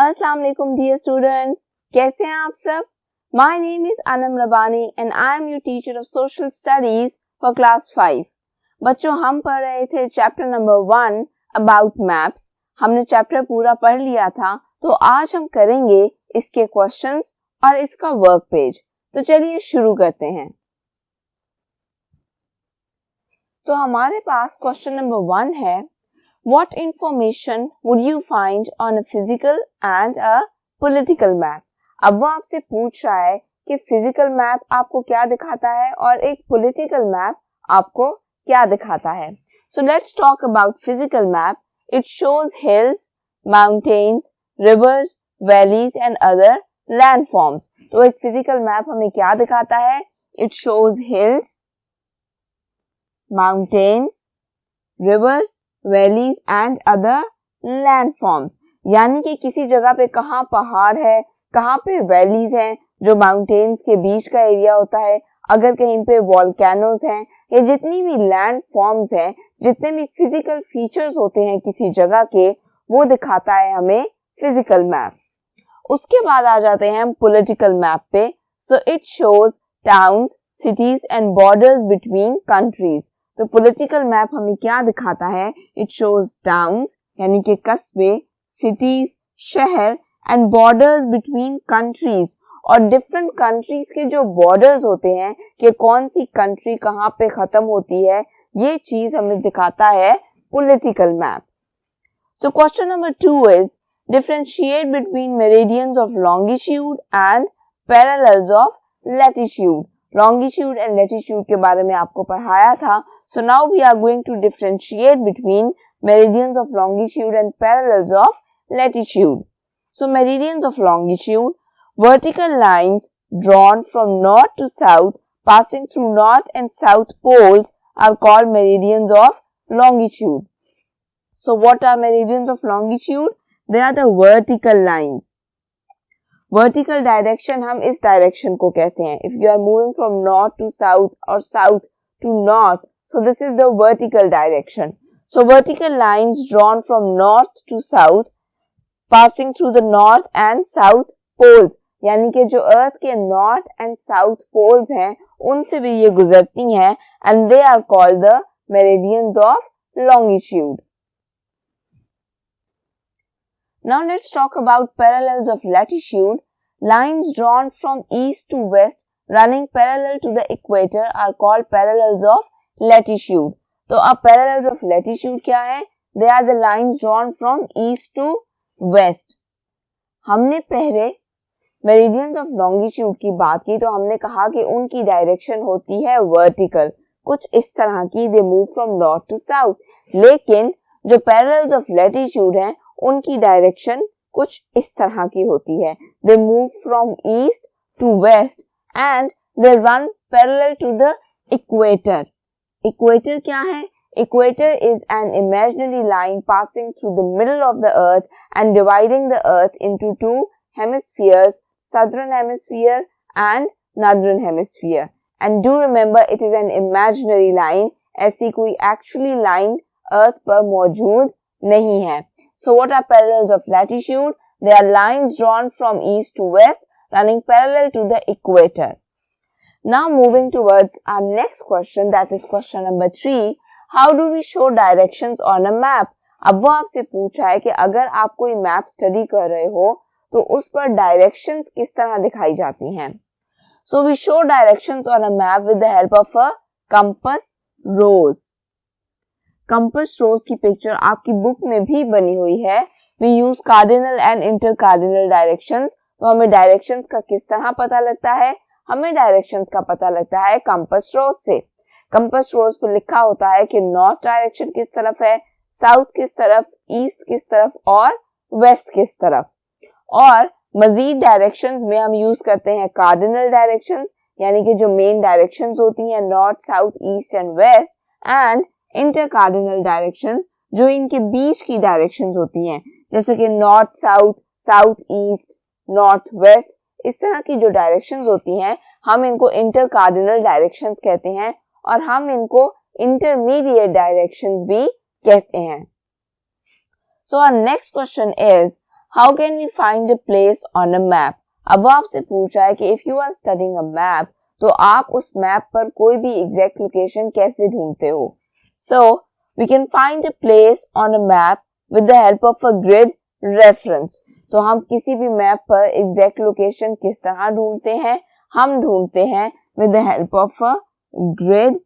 अस्सलाम वालेकुम dear students, कैसे हैं आप सब? My name is Anam Rabbani and I am your teacher of social studies for class 5। बच्चों, हम पढ़ रहे थे चैप्टर नंबर 1 अबाउट मैप्स। हमने चैप्टर पूरा पढ़ लिया था, तो आज हम करेंगे इसके क्वेश्चंस और इसका वर्क पेज। तो चलिए शुरू करते हैं। तो हमारे पास क्वेश्चन नंबर 1 है, What information would you find on a physical and a political map? अब वो आपसे पूछ रहा है कि फिजिकल मैप आपको क्या दिखाता है और एक पॉलिटिकल मैप आपको क्या दिखाता है। So let's talk about physical map. It shows hills, mountains, rivers, valleys and other landforms. तो एक फिजिकल मैप हमें क्या दिखाता है? It shows hills, mountains, rivers, valleys and other landforms, यानी कि किसी जगह पे कहाँ पहाड़ है, कहाँ पे वैलीज हैं, जो माउंटेन्स के बीच का एरिया होता है, अगर कहीं पे वॉल्केनोज हैं, या जितनी भी लैंड फॉर्म्स हैं, जितने भी फिजिकल फीचर्स होते हैं किसी जगह के, वो दिखाता है हमें फिजिकल मैप। उसके बाद आ जाते हैं हम पॉलिटिकल मैप पे। So it shows towns, cities and borders between countries. तो पॉलिटिकल मैप हमें क्या दिखाता है? इट शोज टाउन्स यानी कि कस्बे, सिटीज, शहर एंड बॉर्डर्स बिटवीन कंट्रीज, और डिफरेंट कंट्रीज के जो बॉर्डर्स होते हैं कि कौन सी कंट्री कहाँ पे खत्म होती है, ये चीज हमें दिखाता है political map. So question number 2 is differentiate between meridians of longitude and parallels of latitude. Longitude and latitude के बारे में आपको पढ़ाया था। So now we are going to differentiate between meridians of longitude and parallels of latitude. So meridians of longitude, vertical lines drawn from north to south passing through north and south poles are called meridians of longitude. So what are meridians of longitude? They are the vertical lines. Vertical direction हम इस direction को कहते हैं. If you are moving from north to south or south to north, so this is the vertical direction. So vertical lines drawn from north to south passing through the north and south poles, यानी कि जो अर्थ के north and south poles हैं उनसे भी ये गुजरती हैं, and they are called the meridians of longitude. Now let's talk about parallels of latitude. Lines drawn from east to west running parallel to the equator are called parallels of latitude. तो अब parallels of latitude क्या है? They are the lines drawn from east to west. हमने पहले meridians of longitude की बात की, तो हमने कहा कि उनकी डायरेक्शन होती है वर्टिकल, कुछ इस तरह की, they move from north to south. लेकिन जो parallels of latitude हैं उनकी डायरेक्शन कुछ इस तरह की होती है, they move from east to west and they run parallel to the equator. Equator क्या है? Equator is an imaginary line passing through the middle of the earth and dividing the earth into two hemispheres, southern hemisphere and northern hemisphere. And do remember it is an imaginary line, ऐसी कोई actually line earth पर मौजूद नहीं है. So what are parallels of latitude? They are lines drawn from east to west running parallel to the equator. Now moving towards our next question, that is question number 3. How do we show directions on a map? अब वो आपसे पूछा है कि अगर आप कोई map study कर रहे हो तो उस पर डायरेक्शंस किस तरह दिखाई जाती हैं. So we show directions on a map with the help of a compass rose. Compass rose की पिक्चर आपकी बुक में भी बनी हुई है. We use cardinal and intercardinal directions. तो हमें डायरेक्शंस का किस तरह पता लगता है? हमें डायरेक्शंस का पता लगता है कंपास रोज से. कंपास रोज पर लिखा होता है कि नॉर्थ डायरेक्शन किस तरफ है, साउथ किस तरफ, ईस्ट किस तरफ और वेस्ट किस तरफ. और मजीद डायरेक्शंस में हम यूज करते हैं कार्डिनल डायरेक्शंस, यानी कि जो मेन डायरेक्शंस होती हैं north, south, east and west, and intercardinal directions जो इनके बीच की डायरेक्शंस होती हैं, जैसे कि north south, south east, north west, इस तरह की जो डायरेक्शंस होती हैं हम इनको इंटरकार्डिनल डायरेक्शंस कहते हैं. और हम इनको इंटरमीडिएट डायरेक्शंस भी कहते हैं. So our next question is, how can we find a place on a map? अब आपसे पूछा है कि if you are studying a map, तो आप उस मैप पर कोई भी एग्जैक्ट लोकेशन कैसे ढूंढते हो? So we can find a place on a map with the help of a grid reference. तो हम किसी भी मैप पर एग्जैक्ट लोकेशन किस तरह ढूंढते हैं? हम ढूंढते हैं with the help of a grid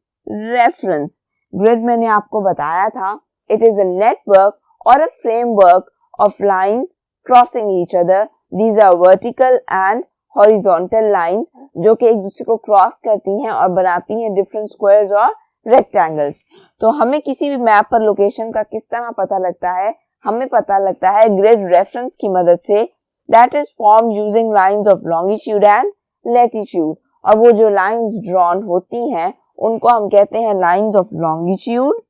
reference. Grid मैंने आपको बताया था, it is a network or a framework of lines crossing each other. These are vertical and horizontal lines जो कि एक दूसरे को क्रॉस करती हैं और बनाती हैं डिफरेंट स्क्वायर्स और रेक्टेंगल्स. तो हमें किसी भी मैप पर लोकेशन का किस तरह पता लगता है? हमें पता लगता है ग्रिड रेफरेंस की मदद से. That is form using lines of longitude and latitude. और वो जो लाइंस ड्रॉन होती हैं उनको हम कहते हैं lines of longitude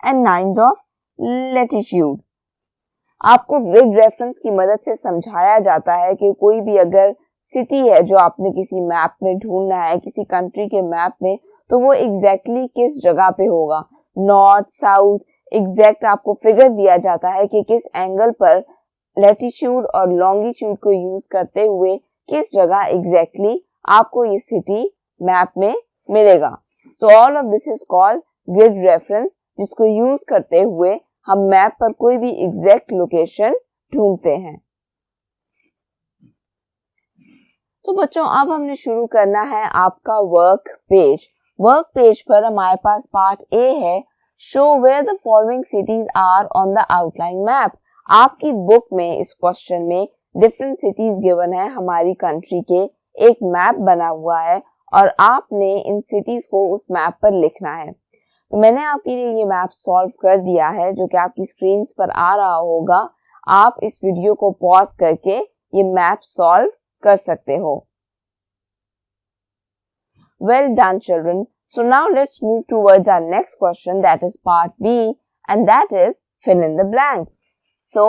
and lines of latitude. आपको ग्रिड रेफरेंस की मदद से समझाया जाता है कि कोई भी अगर सिटी है जो आपने किसी मैप में ढूंढना है, किसी कंट्री के मैप में, तो वो एग्जैक्टली किस जगह पे होगा. नॉर्थ, साउथ, एग्जैक्ट आपको फिगर दिया जाता है कि किस एंगल पर लैटिट्यूड और लॉन्गिट्यूड को यूज करते हुए किस जगह एग्जैक्टली आपको ये सिटी मैप में मिलेगा. So all of this is called grid reference, जिसको यूज करते हुए हम मैप पर कोई भी एग्जैक्ट लोकेशन ढूंढते हैं. तो बच्चों अब हमने शुरू करना है आपका वर्क पेज. वर्क पेज पर हमारे पास पार्ट ए है, show where the following cities are on the outline map. आपकी बुक में इस क्वेश्चन में डिफरेंट सिटीज गिवन है, हमारी कंट्री के एक मैप बना हुआ है और आपने इन सिटीज को उस मैप पर लिखना है. तो मैंने आपके लिए ये मैप सॉल्व कर दिया है जो कि आपकी स्क्रीन पर आ रहा होगा. आप इस वीडियो को पॉज करके ये मैप सॉल्व कर सकते हो. Well done children. So now let's move towards our next question, that is part B, and that is fill in the blanks. So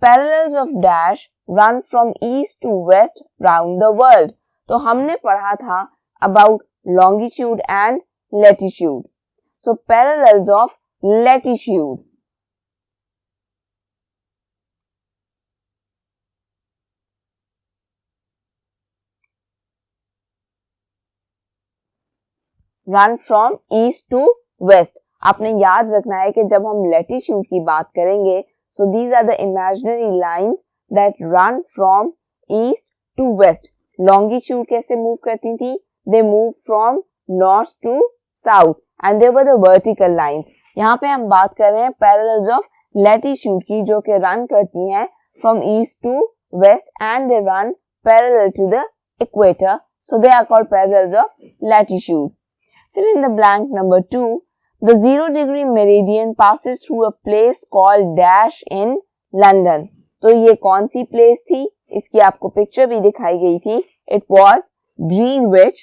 parallels of dash run from east to west round the world. तो हमने पढ़ा था about longitude and latitude. So parallels of latitude. Run from east to west. आपने याद रखना है कि जब हम लैटिट्यूड की बात करेंगे, so these are the imaginary lines that run from east to west. Longitude कैसे मूव करती थी? They move from north to south and they were the vertical lines. यहाँ पे हम बात कर रहे हैं parallels of latitude की, जो कि run करती हैं from east to west and they run parallel to the equator, so they are called parallels of latitude. Fill in the blank number 2. The 0-degree meridian passes through a place called Dash in London. तो ये कौन सी place थी? इसकी आपको picture भी दिखाई गई थी. It was Greenwich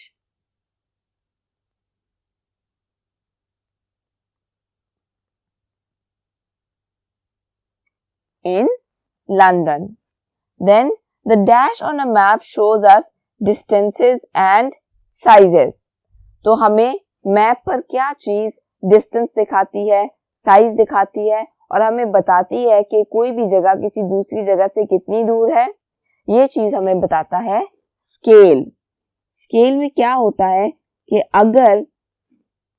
in London. Then the dash on a map shows us distances and sizes. तो हमें मैप पर क्या चीज डिस्टेंस दिखाती है, साइज दिखाती है और हमें बताती है कि कोई भी जगह किसी दूसरी जगह से कितनी दूर है. ये चीज हमें बताता है स्केल. स्केल में क्या होता है कि अगर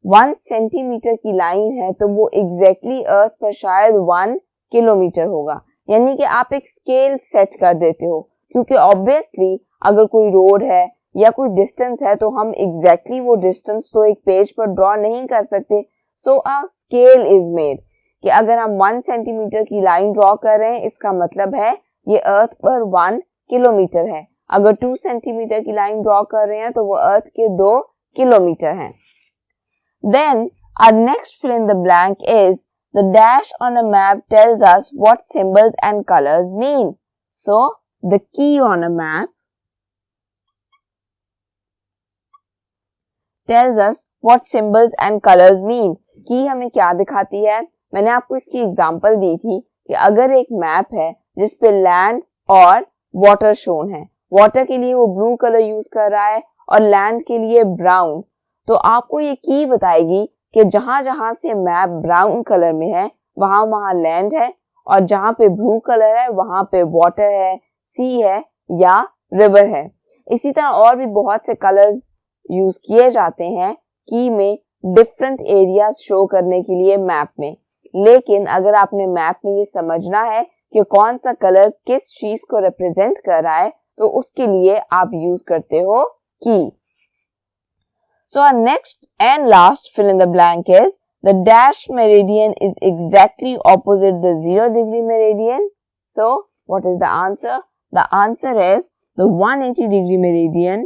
1 सेंटीमीटर की लाइन है तो वो एग्जैक्टली अर्थ पर शायद 1 किलोमीटर होगा. यानी कि आप एक स्केल सेट कर देते हो, क्योंकि ऑब्वियसली अगर कोई रोड है या कोई डिस्टेंस है तो हम एग्जैक्टली वो डिस्टेंस तो एक पेज पर ड्रॉ नहीं कर सकते. सो अ स्केल इज मेड कि अगर हम 1 सेंटीमीटर की लाइन ड्रॉ कर रहे हैं, इसका मतलब है ये अर्थ पर 1 किलोमीटर है. अगर 2 सेंटीमीटर की लाइन ड्रॉ कर रहे हैं तो वो अर्थ के 2 किलोमीटर हैं. Then our next fill in the blank is the dash on a map tells us what symbols and colors mean. So the key on a map tells us what symbols and colors mean. की हमें क्या दिखाती है? मैंने आपको इसकी example दी थी कि अगर एक मैप है जिस पे लैंड और वाटर शोन है, वाटर के लिए वो ब्लू कलर यूज कर रहा है और लैंड के लिए ब्राउन, तो आपको ये की बताएगी कि जहां जहां से मैप ब्राउन कलर में है वहां वहां लैंड है, और जहां पे ब्लू कलर है वहां पे वाटर है, सी है या रिवर है। इसी तरह और भी बहुत से कलर्स यूज किए जाते हैं की में डिफरेंट एरियाज शो करने के लिए मैप में। लेकिन अगर आपने मैप में ये समझना है कि कौन सा कलर किस चीज को रिप्रेजेंट कर रहा है तो उसके लिए आप यूज करते हो की। So our next and last fill in the blank is the dash meridian is exactly opposite the 0-degree meridian. So what is the answer? The answer is the 180-degree meridian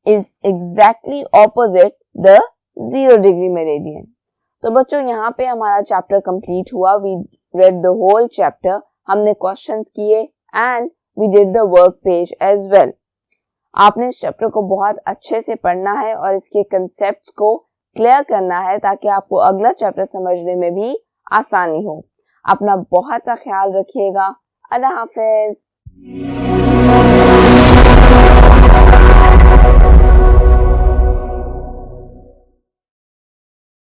is exactly opposite the 0-degree meridian. तो बच्चों यहाँ पे हमारा chapter complete हुआ. We read the whole chapter. हमने questions किए and we did the work page as well. आपने इस चैप्टर को बहुत अच्छे से पढ़ना है और इसके कंसेप्ट्स को क्लियर करना है ताकि आपको अगला चैप्टर समझने में भी आसानी हो. अपना बहुत सा ख्याल रखिएगा. अल्लाह हाफिज.